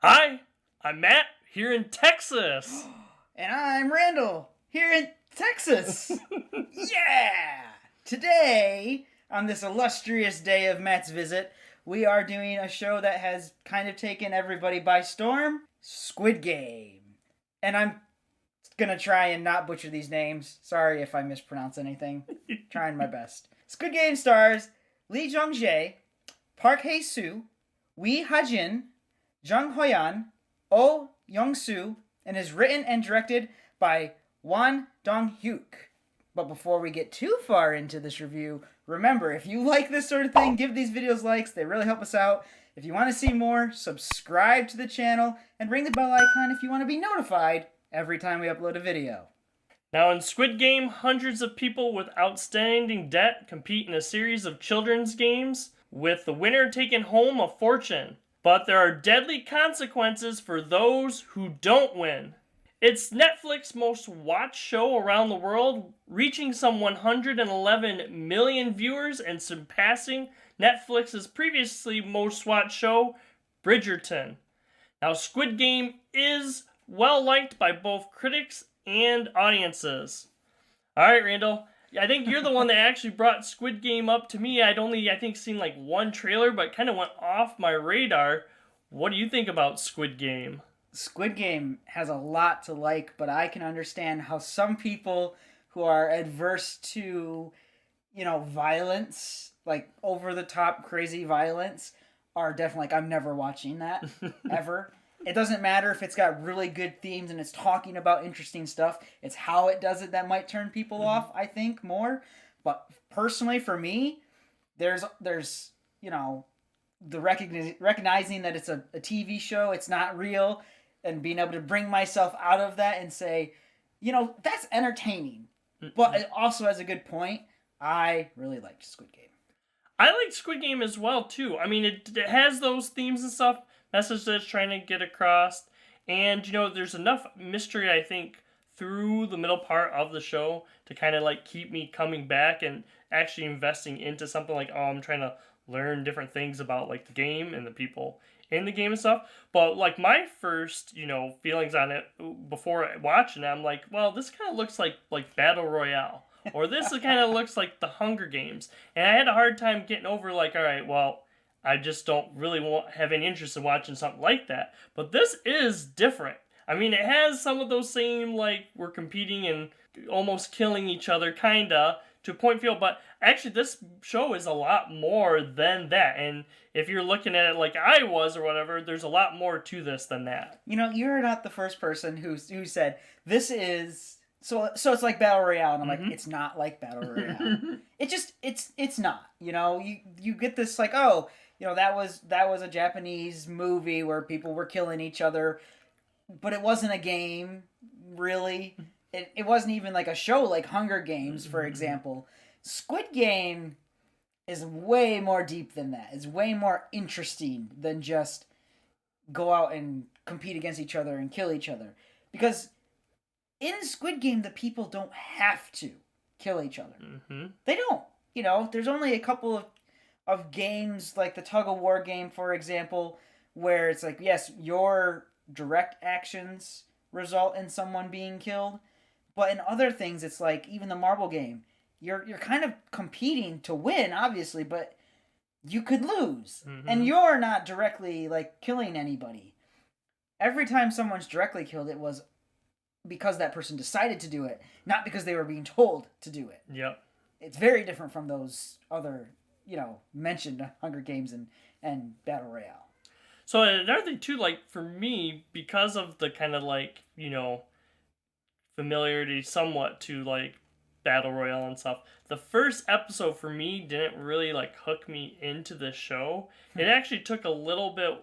Hi, I'm Matt here in Texas. And I'm Randall, here in Texas. Yeah! Today, on this illustrious day of Matt's visit, we are doing a show that has kind of taken everybody by storm, Squid Game. And I'm gonna try and not butcher these names. Sorry if I mispronounce anything. Trying my best. Squid Game stars Lee Jong-jae, Park Hae-soo, Wee Ha-jin, Jung Ho-yan, Oh Young-soo, and is written and directed by Won Dong-hyuk. But before we get too far into this review, remember, if you like this sort of thing, give these videos likes. They really help us out. If you want to see more, subscribe to the channel and ring the bell icon if you want to be notified every time we upload a video. Now in Squid Game, hundreds of people with outstanding debt compete in a series of children's games, with the winner taking home a fortune. But there are deadly consequences for those who don't win. It's Netflix's most watched show around the world, reaching some 111 million viewers and surpassing Netflix's previously most watched show, Bridgerton. Now, Squid Game is well liked by both critics and audiences. Alright, Randall, I think you're the one that actually brought Squid Game up to me. I'd only, seen like one trailer, but kind of went off my radar. What do you think about Squid Game? Squid Game has a lot to like, but I can understand how some people who are adverse to, violence, like over-the-top crazy violence, are definitely like, I'm never watching that, ever. It doesn't matter if it's got really good themes and it's talking about interesting stuff. It's how it does it that might turn people off, I think, more. But personally, for me, there's the recognizing that it's a TV show, it's not real, and being able to bring myself out of that and say, that's entertaining. But it also has a good point. I really liked Squid Game. I liked Squid Game as well, too. I mean, it has those themes and stuff, message that it's trying to get across. And, there's enough mystery, I think, through the middle part of the show to kind of, keep me coming back and actually investing into something like, I'm trying to learn different things about, the game and the people in the game and stuff. But, my first, feelings on it before watching it, I'm like, well, this kind of looks like Battle Royale. Or this kind of looks like the Hunger Games. And I had a hard time getting over, all right, well, I just don't really have any interest in watching something like that. But this is different. I mean, it has some of those same, we're competing and almost killing each other, kinda, to point feel. But actually, this show is a lot more than that. And if you're looking at it like I was or whatever, there's a lot more to this than that. You're not the first person who said, this is... So it's like Battle Royale, and I'm like, it's not like Battle Royale. It's not. You get this that was a Japanese movie where people were killing each other, but it wasn't a game, really. It wasn't even like a show like Hunger Games, for example. Squid Game is way more deep than that. It's way more interesting than just go out and compete against each other and kill each other. Because in Squid Game, the people don't have to kill each other. They don't. There's only a couple of games, like the tug-of-war game, for example, where it's like, yes, your direct actions result in someone being killed. But in other things, it's like, even the marble game, you're kind of competing to win, obviously, but you could lose. And you're not directly, killing anybody. Every time someone's directly killed, it was because that person decided to do it, not because they were being told to do it. Yep. It's very different from those other, mentioned Hunger Games and Battle Royale. So another thing too, for me, because of the kind of familiarity somewhat to Battle Royale and stuff, the first episode for me didn't really hook me into the show. It actually took a little bit,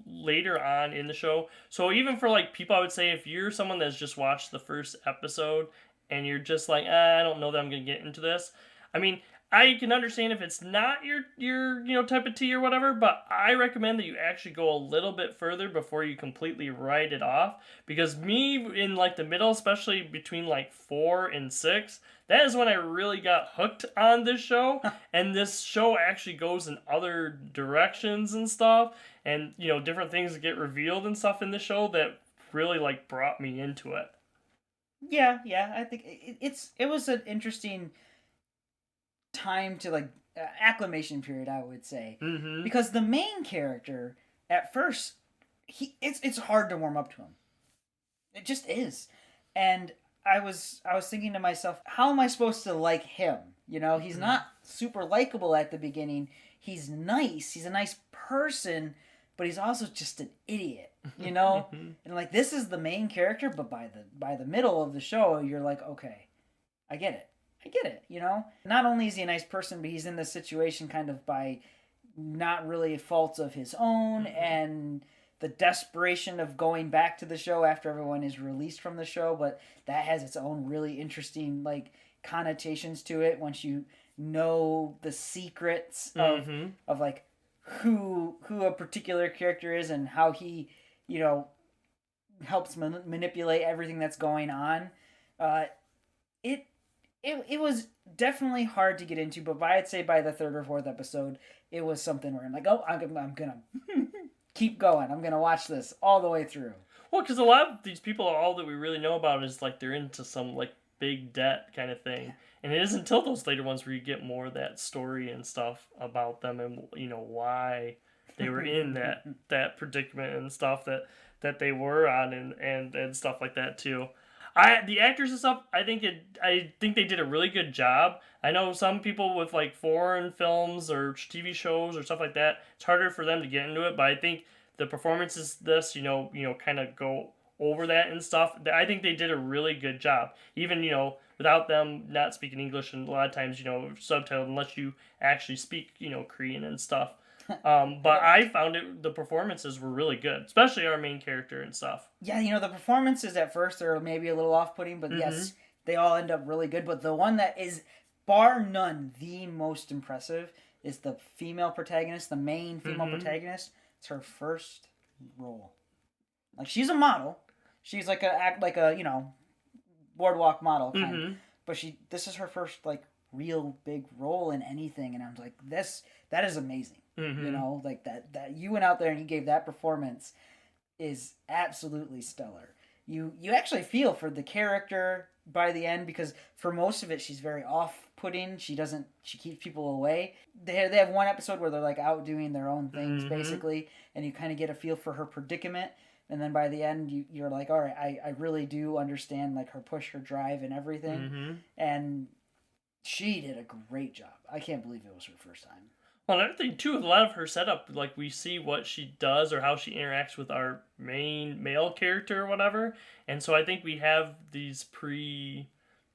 later on in the show. So even for people, I would say if you're someone that's just watched the first episode and you're just I don't know that I'm going to get into this. I mean, I can understand if it's not your type of tea or whatever, but I recommend that you actually go a little bit further before you completely write it off. Because me, in the middle, especially between 4 and 6, that is when I really got hooked on this show. And this show actually goes in other directions and stuff. and different things get revealed and stuff in the show that really like brought me into it. Yeah. I think it was an interesting time to like acclimation period, I would say, Mm-hmm. because the main character at first it's hard to warm up to him. It just is, and I was thinking to myself, how am I supposed to like him? He's not super likable at the beginning. He's nice. He's a nice person, but he's also just an idiot. And like this is the main character, but by the middle of the show, you're like, okay, I get it. I get it. Not only is he a nice person, but he's in this situation kind of by not really faults of his own, and the desperation of going back to the show after everyone is released from the show. But that has its own really interesting like connotations to it once you know the secrets of like who a particular character is and how he helps manipulate everything that's going on. It it was definitely hard to get into, but I'd say by the third or fourth episode, it was something where I'm like, oh, I'm gonna keep going. I'm gonna watch this all the way through. Well, because a lot of these people, all that we really know about is like they're into some like big debt kind of thing, and it isn't until those later ones where you get more of that story and stuff about them and why they were in that predicament and stuff that they were on and stuff like that too. The actors and stuff, I think they did a really good job. I know some people with like foreign films or TV shows or stuff like that, it's harder for them to get into it, but I think the performances kind of go over that and stuff. I think they did a really good job. Even, without them not speaking English and a lot of times, subtitled unless you actually speak, Korean and stuff. But I found the performances were really good, especially our main character and stuff. Yeah, the performances at first are maybe a little off-putting, but yes, they all end up really good. But the one that is, bar none, the most impressive is the female protagonist, the main female protagonist. It's her first role. Like, she's a model. She's like a boardwalk model kind of. But this is her first like real big role in anything, and I'm like, that is amazing. Like that you went out there and you gave that performance is absolutely stellar. You actually feel for the character by the end, because for most of it she's very off-putting. She keeps people away. They have one episode where they're like out doing their own things basically, and you kind of get a feel for her predicament. And then by the end, you're like, all right, I really do understand like her push, her drive, and everything. And she did a great job. I can't believe it was her first time. Well, another thing too, with a lot of her setup, like we see what she does or how she interacts with our main male character or whatever, and so I think we have these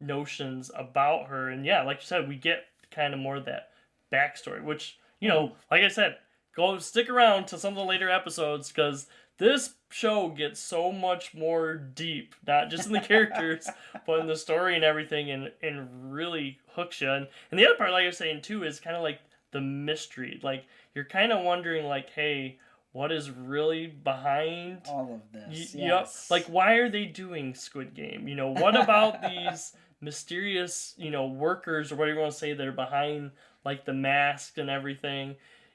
notions about her, and yeah, like you said, we get kind of more of that backstory, which like I said, go stick around to some of the later episodes because this show gets so much more deep, not just in the characters, but in the story and everything, and really hooks you. And the other part, like I was saying too, is kind of like the mystery. Like, you're kind of wondering, like, hey, what is really behind all of this? Yep. Like, why are they doing Squid Game? What about these mysterious, workers or whatever you want to say that are behind, like, the mask and everything?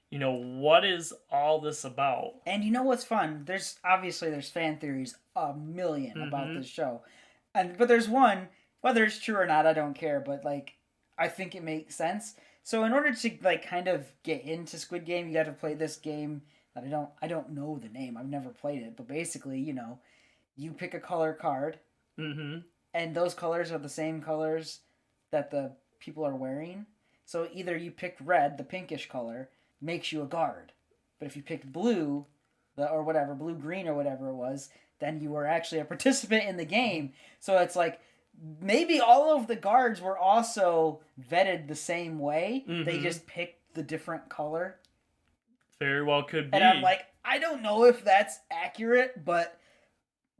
What is all this about? And you know what's fun? There's fan theories a million about this show. But there's one, whether it's true or not, I don't care, but like I think it makes sense. So in order to like kind of get into Squid Game, you have to play this game that I don't know the name. I've never played it, but basically, you pick a color card. And those colors are the same colors that the people are wearing. So either you picked red, the pinkish color, makes you a guard. But if you picked blue, blue green or whatever it was, then you were actually a participant in the game. So it's like maybe all of the guards were also vetted the same way. They just picked the different color. Very well could be. And I'm like, I don't know if that's accurate, but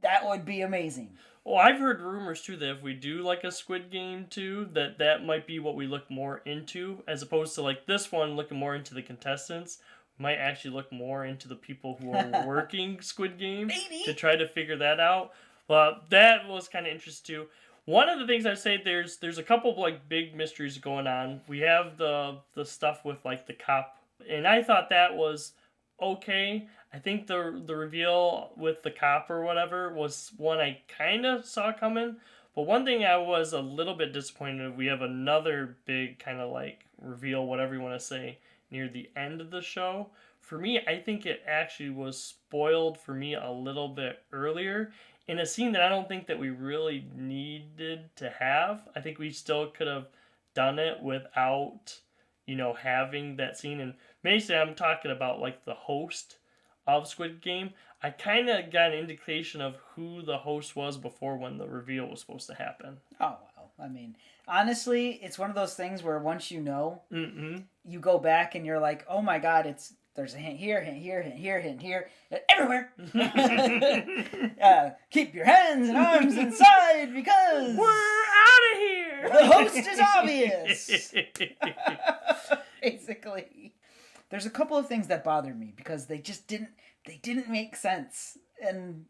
that would be amazing. Well, I've heard rumors too that if we do like a Squid Game too, that might be what we look more into, as opposed to like this one looking more into the contestants. We might actually look more into the people who are working Squid Game to try to figure that out. But that was kind of interesting too. One of the things I'd say, there's a couple of like big mysteries going on. We have the stuff with like the cop, and I thought that was okay. I think the reveal with the cop or whatever was one I kind of saw coming. But one thing I was a little bit disappointed. We have another big kind of like reveal, whatever you want to say, near the end of the show. For me, I think it actually was spoiled for me a little bit earlier in a scene that I don't think that we really needed to have. I think we still could have done it without, having that scene. And basically, I'm talking about like the host of Squid Game. I kind of got an indication of who the host was before when the reveal was supposed to happen. Oh, well. I mean, honestly, it's one of those things where once you know, Mm-hmm. you go back and you're like, oh my god, there's a hint here, hint here, hint here, hint here, everywhere. Keep your hands and arms inside because we're out of here. The host is obvious. Basically, there's a couple of things that bother me because they didn't make sense, and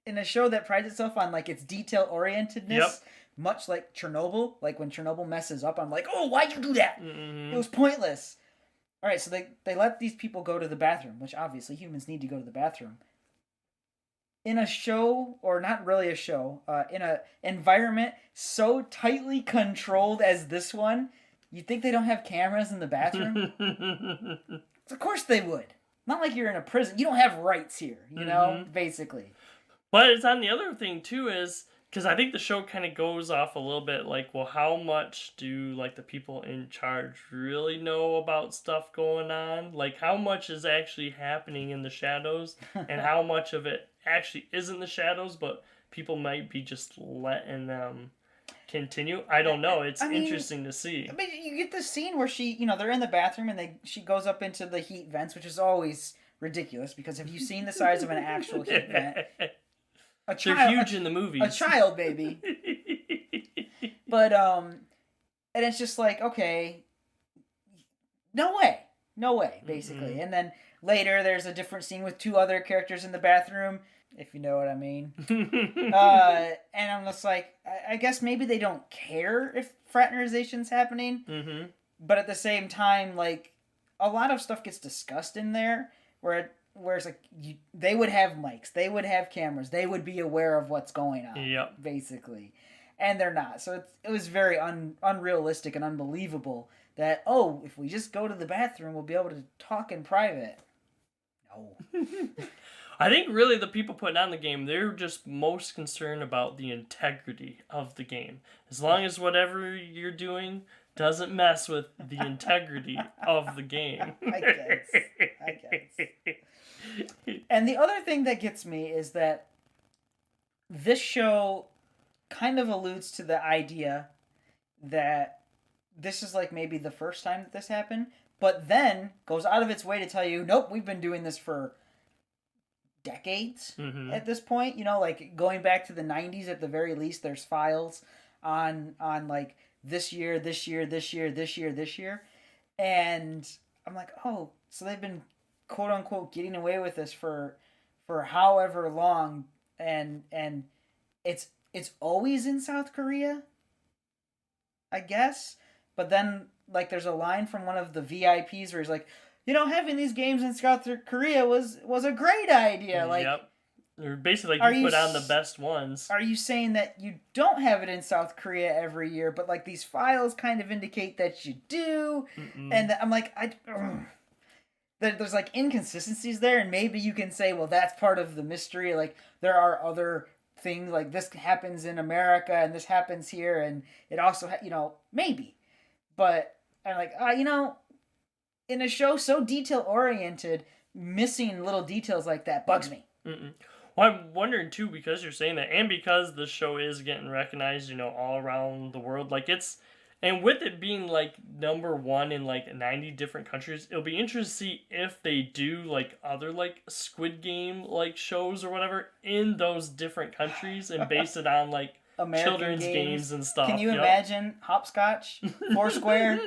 in a show that prides itself on like its detail orientedness. Yep. Much like Chernobyl, like when Chernobyl messes up, I'm like, oh, why'd you do that? Mm-hmm. It was pointless. All right, so they let these people go to the bathroom, which obviously humans need to go to the bathroom. In a show, or not really a show, in an environment so tightly controlled as this one, you think they don't have cameras in the bathroom? Of course they would. Not like you're in a prison. You don't have rights here, basically. But it's on the other thing, too, is... Because I think the show kind of goes off a little bit like, well, how much do like the people in charge really know about stuff going on? Like, how much is actually happening in the shadows, and how much of it actually isn't the shadows, but people might be just letting them continue? I don't know. It's interesting to see. I mean, you get this scene where they're in the bathroom and she goes up into the heat vents, which is always ridiculous because have you seen the size of an actual heat vent? They're huge in the movies. A child baby. But, and it's just like, okay, no way, basically. Mm-hmm. And then later there's a different scene with two other characters in the bathroom, if you know what I mean. And I'm just like, I guess maybe they don't care if fraternization's happening. Mm-hmm. But at the same time, like, a lot of stuff gets discussed in there where it's like they would have mics, they would have cameras, they would be aware of what's going on. Yep. Basically, and they're not. So it was very unrealistic and unbelievable that if we just go to the bathroom, we'll be able to talk in private. No. I think really the people putting on the game, they're just most concerned about the integrity of the game. As long as whatever you're doing doesn't mess with the integrity of the game. I guess. And the other thing that gets me is that this show kind of alludes to the idea that this is like maybe the first time that this happened, but then goes out of its way to tell you, nope, we've been doing this for decades at this point. Like going back to the 90s at the very least, there's files on like this year. And I'm like, oh, so they've been quote unquote getting away with this for however long, and it's always in South Korea, I guess. But then like there's a line from one of the VIPs where he's like, having these games in South Korea was a great idea. Like, yep. Or basically like you put on the best ones. Are you saying that you don't have it in South Korea every year, but like these files kind of indicate that you do? And I'm like, there's like inconsistencies there, and maybe you can say, well, that's part of the mystery. Like there are other things, like this happens in America and this happens here, and it also, maybe. But I'm like, in a show so detail oriented, missing little details like that bugs me. Well, I'm wondering too, because you're saying that, and because the show is getting recognized, all around the world, like and with it being like #1 in like 90 different countries, it'll be interesting to see if they do like other like Squid Game like shows or whatever in those different countries and base it on like American children's games and stuff. Can you imagine Hopscotch, Foursquare?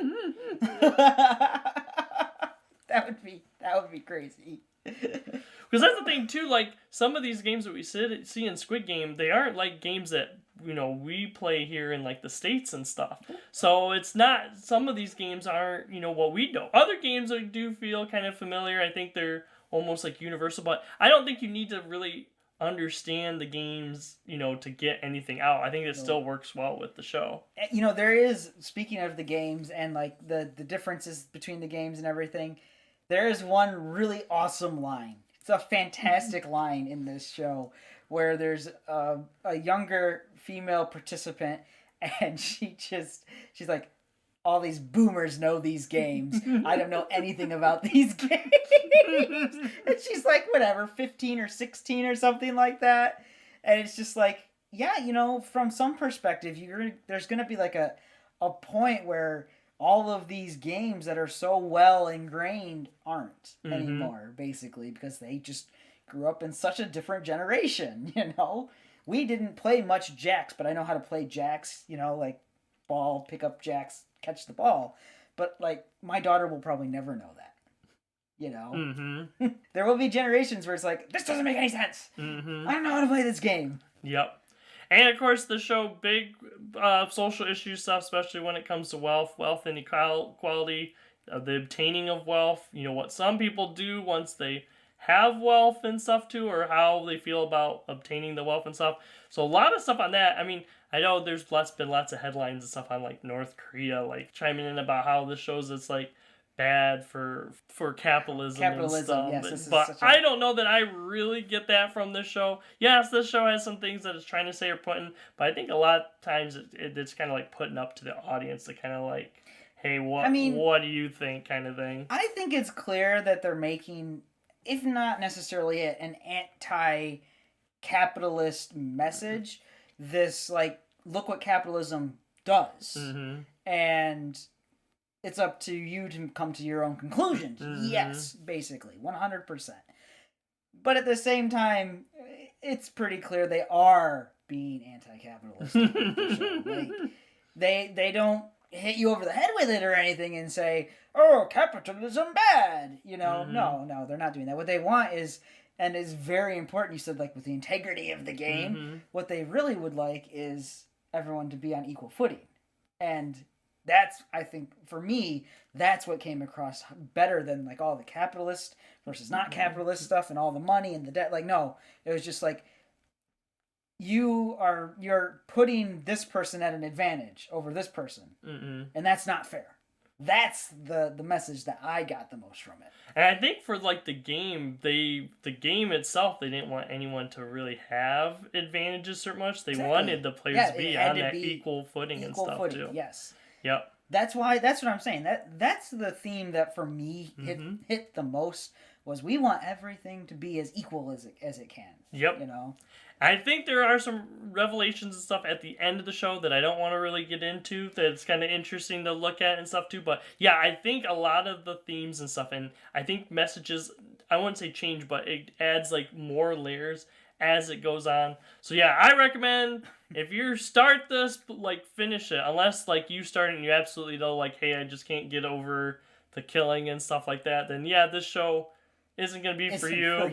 That would be crazy. Because that's the thing too, like some of these games that we see in Squid Game, they aren't like games that we play here in like the States and stuff. So it's not, some of these games aren't what we know. Other games that do feel kind of familiar. I think they're almost like universal. But I don't think you need to really understand the games, to get anything out. I think it still works well with the show. There is, speaking of the games and like the differences between the games and everything, there is one really awesome line. It's a fantastic line in this show where there's a younger female participant, and she's like, all these boomers know these games. I don't know anything about these games. And she's like, whatever, 15 or 16 or something like that. And it's just like, yeah, from some perspective, there's going to be like a point where all of these games that are so well ingrained aren't anymore, basically, because they just grew up in such a different generation, We didn't play much jacks, but I know how to play jacks, like ball, pick up jacks, catch the ball. But like my daughter will probably never know that. There will be generations where it's like, this doesn't make any sense. I don't know how to play this game. Yep. And of course the show big social issue stuff, especially when it comes to wealth inequality, the obtaining of wealth, what some people do once they have wealth and stuff too, or how they feel about obtaining the wealth and stuff. So a lot of stuff on that. I mean, I know there's been lots of headlines and stuff on like North Korea, like chiming in about how this shows it's like bad for capitalism and stuff. Yes, but I don't know that I really get that from this show. Yes, this show has some things that it's trying to say or putting, but I think a lot of times it's kind of like putting up to the audience to kind of like, hey, what do you think, kind of thing. I think it's clear that they're making, if not necessarily an anti-capitalist message, this like, look what capitalism does. And it's up to you to come to your own conclusions. Yes, basically, 100%. But at the same time, it's pretty clear they are being anti-capitalist. Like, they don't hit you over the head with it or anything and say, oh, capitalism bad. No, they're not doing that. What they want is, and is very important, you said, like, with the integrity of the game, what they really would like is everyone to be on equal footing. And that's, I think, for me, that's what came across better than, like, all the capitalist versus not capitalist stuff and all the money and the debt. Like, no, it was just like, you're putting this person at an advantage over this person. And that's not fair. That's the message that I got the most from it. And I think for like the game, the game itself, they didn't want anyone to really have advantages so much. They wanted the players to be on that equal footing and stuff too. Yes. Yep. That's what I'm saying. That's the theme that for me hit the most, was we want everything to be as equal as it can. Yep. I think there are some revelations and stuff at the end of the show that I don't want to really get into, that's kind of interesting to look at and stuff too. But yeah, I think a lot of the themes and stuff, and I think messages, I wouldn't say change, but it adds like more layers as it goes on. So yeah, I recommend, if you start this, like, finish it. Unless like you start it and you absolutely know, like, hey, I just can't get over the killing and stuff like that, then yeah, this show isn't going to be for you.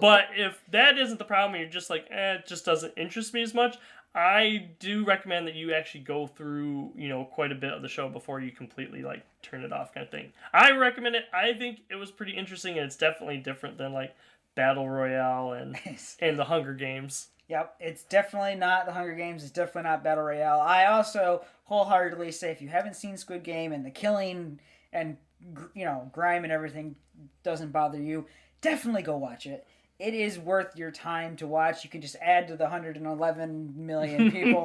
But if that isn't the problem, and you're just like, it just doesn't interest me as much, I do recommend that you actually go through, quite a bit of the show before you completely, like, turn it off, kind of thing. I recommend it. I think it was pretty interesting, and it's definitely different than, like, Battle Royale and the Hunger Games. Yep, it's definitely not the Hunger Games. It's definitely not Battle Royale. I also wholeheartedly say, if you haven't seen Squid Game and the killing and, grime and everything doesn't bother you, definitely go watch it. It is worth your time to watch. You can just add to the 111 million people.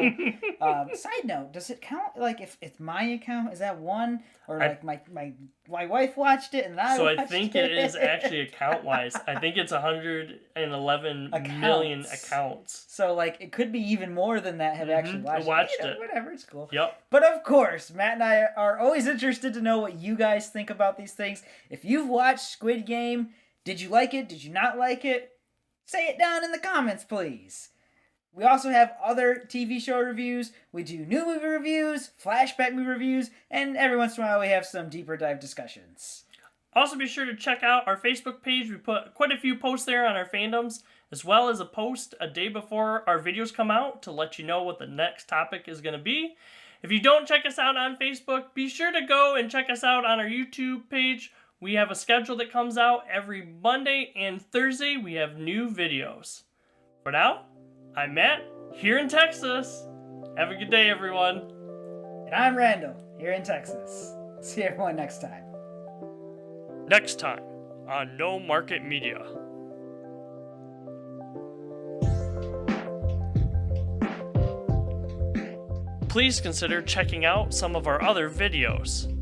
Side note, does it count, like, if it's my account, is that one? Or like my wife watched it and I watched it? So I think it is actually account-wise. I think it's 111 million accounts. So, like, it could be even more than that have actually watched it. Whatever, it's cool. Yep. But of course, Matt and I are always interested to know what you guys think about these things. If you've watched Squid Game, did you like it? Did you not like it? Say it down in the comments, please. We also have other TV show reviews. We do new movie reviews, flashback movie reviews, and every once in a while we have some deeper dive discussions. Also, be sure to check out our Facebook page. We put quite a few posts there on our fandoms, as well as a post a day before our videos come out to let you know what the next topic is going to be. If you don't check us out on Facebook, be sure to go and check us out on our YouTube page. We have a schedule that comes out every Monday and Thursday. We have new videos. For now, I'm Matt, here in Texas. Have a good day, everyone. And I'm Randall, here in Texas. See everyone next time. Next time on No Market Media. Please consider checking out some of our other videos.